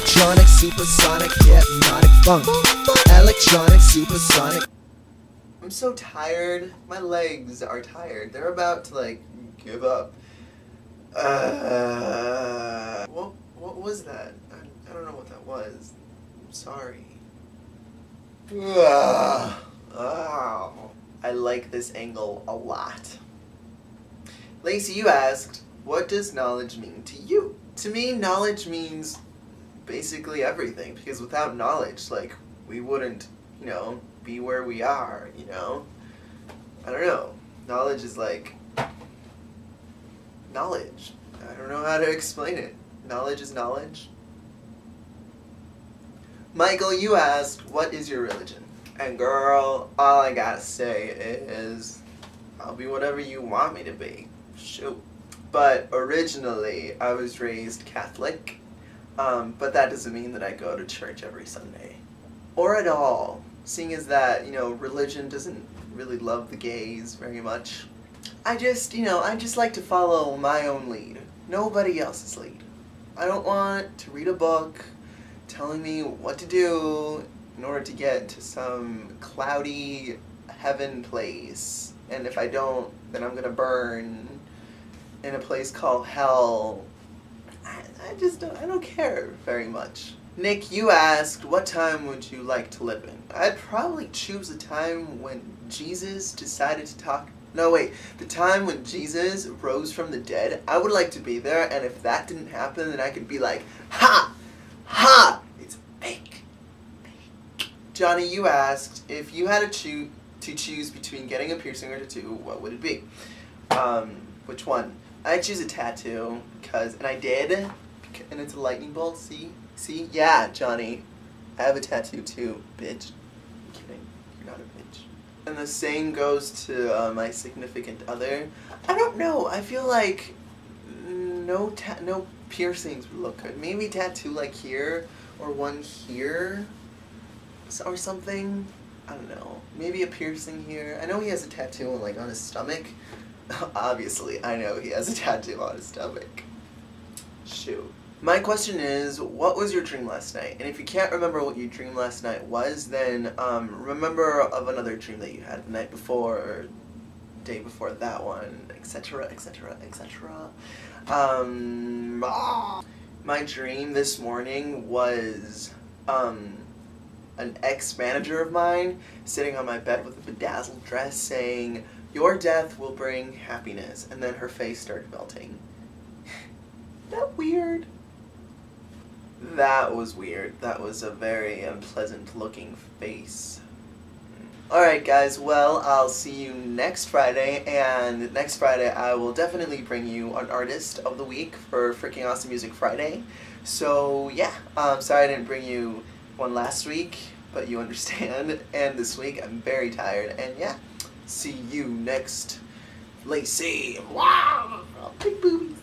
Electronic, supersonic, hypnotic funk. Electronic, supersonic. I'm so tired. My legs are tired. They're about to like give up. What was that? I don't know what that was. I'm sorry. I like this angle a lot. Lacey, you asked, what does knowledge mean to you? To me, knowledge means basically everything, because without knowledge, like, we wouldn't, you know, be where we are, you know? I don't know. Knowledge is like knowledge. I don't know how to explain it. Knowledge is knowledge. Michael, you asked, what is your religion? And girl, all I gotta say is, I'll be whatever you want me to be. Shoot. But originally, I was raised Catholic, but that doesn't mean that I go to church every Sunday. Or at all, seeing as that, you know, religion doesn't really love the gays very much. I just like to follow my own lead, nobody else's lead. I don't want to read a book telling me what to do in order to get to some cloudy heaven place. And if I don't, then I'm gonna burn in a place called hell. I don't care very much. Nick, you asked, what time would you like to live in? I'd probably choose a time when Jesus decided to talk. No, wait. The time when Jesus rose from the dead, I would like to be there, and if that didn't happen, then I could be like, ha! Ha! It's fake. Fake. Johnny, you asked, if you had to choose between getting a piercing or a tattoo, what would it be? Which one? I'd choose a tattoo, and I did, and it's a lightning bolt, see? See? Yeah, Johnny. I have a tattoo too, bitch. I'm kidding. You're not a bitch. And the same goes to my significant other. I don't know. I feel like no piercings would look good. Maybe a tattoo like here, or one here, or something. I don't know. Maybe a piercing here. I know he has a tattoo on his stomach. Obviously, I know he has a tattoo on his stomach. Shoot. My question is, what was your dream last night? And if you can't remember what your dream last night was, then remember of another dream that you had the night before, or day before that one, etc., etc., etc. My dream this morning was an ex-manager of mine sitting on my bed with a bedazzled dress saying, "Your death will bring happiness," and then her face started melting. That weird? That was weird. That was a very unpleasant looking face. Alright guys, well, I'll see you next Friday, and next Friday I will definitely bring you an artist of the week for Freaking Awesome Music Friday. So yeah, sorry I didn't bring you one last week, but you understand, and this week I'm very tired, and yeah, see you next. Lacey! Wow! Big boobies,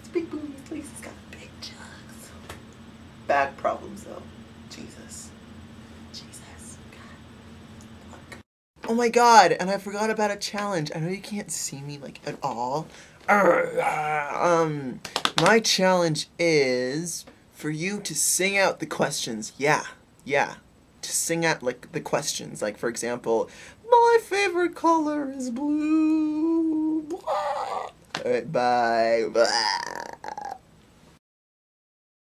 Lacey's got big jugs. Back problems though. Jesus. God. Fuck. Oh my god, and I forgot about a challenge. I know you can't see me at all. My challenge is for you to sing out the questions. Yeah. To sing out the questions. For example, my favorite color is blue. Alright, bye.